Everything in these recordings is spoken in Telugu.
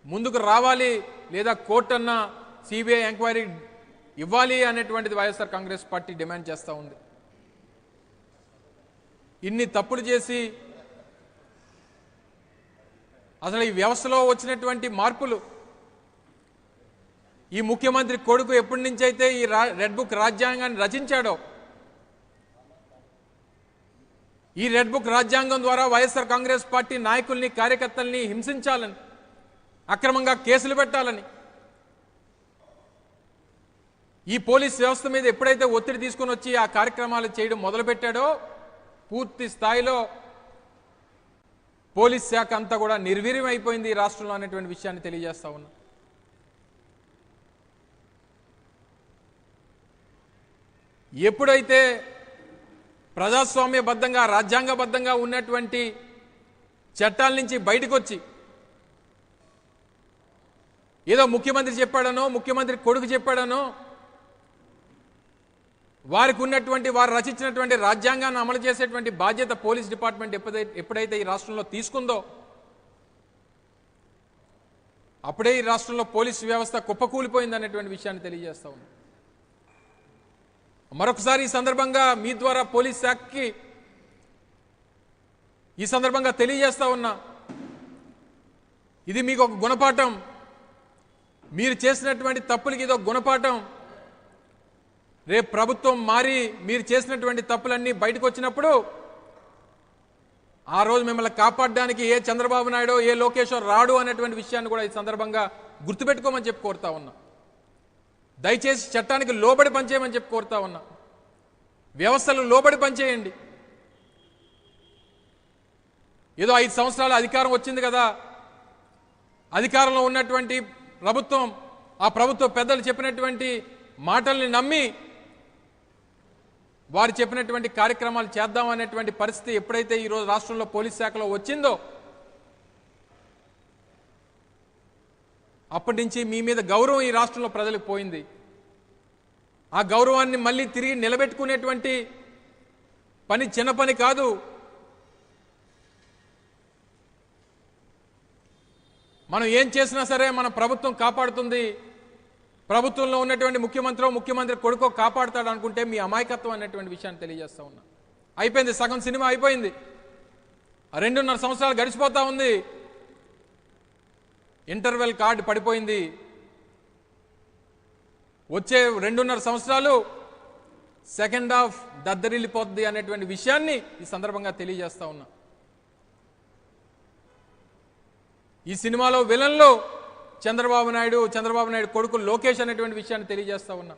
ముందుకు రావాలి, లేదా కోర్టు అన్న సిబిఐ ఎంక్వైరీ ఇవ్వాలి అనేటువంటిది వైఎస్ఆర్ కాంగ్రెస్ పార్టీ డిమాండ్ చేస్తూ ఉంది. ఇన్ని తప్పులు చేసి అసలు ఈ వ్యవస్థలో వచ్చినటువంటి మార్పులు, ఈ ముఖ్యమంత్రి కొడుకు ఎప్పటి నుంచి అయితే ఈ రెడ్ బుక్ రాజ్యాంగాన్ని రచించాడో, ఈ రెడ్ బుక్ రాజ్యాంగం ద్వారా వైఎస్ఆర్ కాంగ్రెస్ పార్టీ నాయకుల్ని కార్యకర్తల్ని హింసించాలని, అక్రమంగా కేసులు పెట్టాలని, ఈ పోలీస్ వ్యవస్థ మీద ఎప్పుడైతే ఒత్తిడి తీసుకొని వచ్చి ఆ కార్యక్రమాలు చేయడం మొదలుపెట్టాడో పూర్తి స్థాయిలో పోలీస్ శాఖ అంతా కూడా నిర్వీర్యం అయిపోయింది ఈ రాష్ట్రంలో అనేటువంటి విషయాన్ని తెలియజేస్తా ఉన్నా. ఎప్పుడైతే ప్రజాస్వామ్యబద్ధంగా రాజ్యాంగబద్ధంగా ఉన్నటువంటి చట్టాల నుంచి బయటకు వచ్చి ఏదో ముఖ్యమంత్రి చెప్పాడనో ముఖ్యమంత్రి కొడుకు చెప్పాడనో వారికి ఉన్నటువంటి వారు రచించినటువంటి రాజ్యాంగాన్ని అమలు చేసేటువంటి బాధ్యత పోలీస్ డిపార్ట్మెంట్ ఎప్పుడైతే ఈ రాష్ట్రంలో తీసుకుందో అప్పుడే ఈ రాష్ట్రంలో పోలీసు వ్యవస్థ కుప్పకూలిపోయింది అనేటువంటి విషయాన్ని తెలియజేస్తా ఉన్నాం. మరొకసారి ఈ సందర్భంగా మీ ద్వారా పోలీస్ శాఖకి ఈ సందర్భంగా తెలియజేస్తా ఉన్నా, ఇది మీకు ఒక గుణపాఠం. మీరు చేసినటువంటి తప్పులకి ఇది ఒక గుణపాఠం. రేపు ప్రభుత్వం మారి మీరు చేసినటువంటి తప్పులన్నీ బయటకు వచ్చినప్పుడు ఆ రోజు మిమ్మల్ని కాపాడడానికి ఏ చంద్రబాబు నాయుడు ఏ లోకేశ్వర్ రాడు అనేటువంటి విషయాన్ని కూడా ఈ సందర్భంగా గుర్తుపెట్టుకోమని చెప్పి కోరుతా ఉన్నా. దయచేసి చట్టానికి లోబడి పనిచేయమని చెప్పి కోరుతా ఉన్నా. వ్యవస్థలు లోబడి పనిచేయండి. ఏదో 5 సంవత్సరాల అధికారం వచ్చింది కదా, అధికారంలో ఉన్నటువంటి ప్రభుత్వం ఆ ప్రభుత్వ పెద్దలు చెప్పినటువంటి మాటల్ని నమ్మి వారు చెప్పినటువంటి కార్యక్రమాలు చేద్దామనేటువంటి పరిస్థితి ఎప్పుడైతే ఈరోజు రాష్ట్రంలో పోలీస్ శాఖలో వచ్చిందో అప్పటి నుంచి మీ మీద గౌరవం ఈ రాష్ట్రంలో ప్రజలకు పోయింది. ఆ గౌరవాన్ని మళ్ళీ తిరిగి నిలబెట్టుకునేటువంటి పని చిన్న పని కాదు. మనం ఏం చేసినా సరే మన ప్రభుత్వం కాపాడుతుంది, ప్రభుత్వంలో ఉన్నటువంటి ముఖ్యమంత్రి కొడుకో కాపాడుతాడు అనుకుంటే మీ అమాయకత్వం అనేటువంటి విషయాన్ని తెలియజేస్తా ఉన్నా. అయిపోయింది, సగం సినిమా అయిపోయింది. 2.5 సంవత్సరాలు గడిచిపోతా ఉంది. ఇంటర్వెల్ కార్డు పడిపోయింది. వచ్చే 2.5 సంవత్సరాలు సెకండ్ హాఫ్ దద్దరిల్లిపోద్ది అనేటువంటి విషయాన్ని ఈ సందర్భంగా తెలియజేస్తా ఉన్నా. ఈ సినిమాలో విలన్లు చంద్రబాబు నాయుడు కొడుకు లోకేష్ అనేటువంటి విషయాన్ని తెలియజేస్తా ఉన్నా.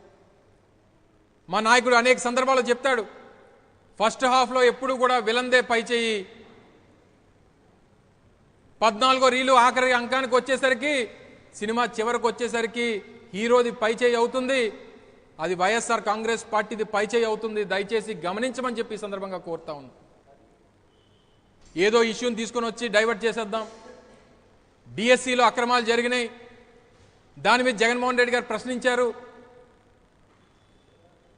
మా నాయకుడు అనేక సందర్భాల్లో చెప్తాడు, ఫస్ట్ హాఫ్లో ఎప్పుడు కూడా విలన్దే పై చేయి, 14వ రీలు ఆఖరి అంకానికి వచ్చేసరికి సినిమా చివరికి వచ్చేసరికి హీరోది పై చేయి అవుతుంది, అది వైఎస్ఆర్ కాంగ్రెస్ పార్టీది పై చేయి అవుతుంది. దయచేసి గమనించమని చెప్పి ఈ సందర్భంగా కోరుతా ఉన్నా. ఏదో ఇష్యూని తీసుకొని వచ్చి డైవర్ట్ చేసేద్దాం. డిఎస్సిలో అక్రమాలు జరిగినాయి, దాని మీద జగన్మోహన్ రెడ్డి గారు ప్రశ్నించారు.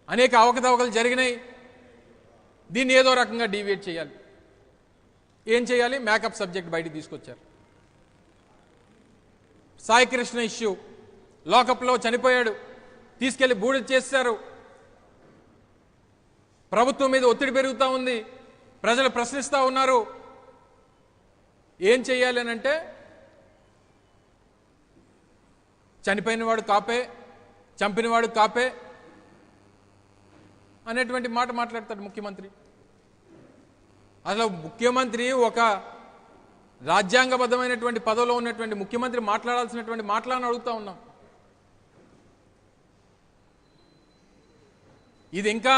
అనేక అవకతవకలు జరిగినాయి. దీన్ని ఏదో రకంగా డీవియేట్ చేయాలి. ఏం చేయాలి? మేకప్ సబ్జెక్ట్ బయటికి తీసుకొచ్చారు. సాయి కృష్ణ ఇష్యూ, లాకప్లో చనిపోయాడు, తీసుకెళ్లి బూడిద చేశారు. ప్రభుత్వం మీద ఒత్తిడి పెరుగుతూ ఉంది, ప్రజలు ప్రశ్నిస్తూ ఉన్నారు. ఏం చేయాలి అని అంటే చనిపోయినవాడు కాపే, చంపినవాడు కాపే అనేటువంటి మాట మాట్లాడతాడు ముఖ్యమంత్రి. అసలు ముఖ్యమంత్రి ఒక రాజ్యాంగబద్ధమైనటువంటి పదవిలో ఉన్నటువంటి ముఖ్యమంత్రి మాట్లాడాల్సినటువంటి మాటలను అడుగుతా ఉన్నాం. ఇది ఇంకా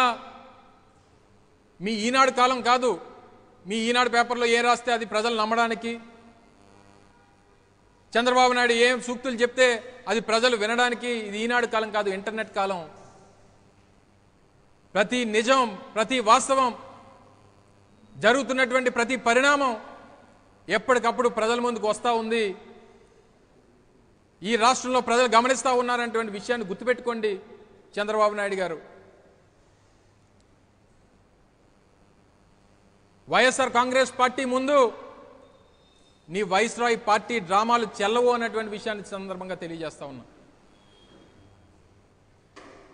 మీ ఈనాడు కాలం కాదు. మీ ఈనాడు పేపర్లో ఏ రాస్తే అది ప్రజలు నమ్మడానికి, చంద్రబాబు నాయుడు ఏం సూక్తులు చెప్తే అది ప్రజలు వినడానికి ఇది ఈనాడు కాలం కాదు, ఇంటర్నెట్ కాలం. ప్రతి నిజం, ప్రతి వాస్తవం, జరుగుతున్నటువంటి ప్రతి పరిణామం ఎప్పటికప్పుడు ప్రజల ముందుకు వస్తూ ఉంది. ఈ రాష్ట్రంలో ప్రజలు గమనిస్తూ ఉన్నారనేటువంటి విషయాన్ని గుర్తుపెట్టుకోండి చంద్రబాబు నాయుడు గారు. వైఎస్ఆర్ కాంగ్రెస్ పార్టీ ముందు నీ వైస్రాయ్ పార్టీ డ్రామాలు చెల్లవు అన్నటువంటి విషయాన్ని సందర్భంగా తెలియజేస్తా ఉన్నా.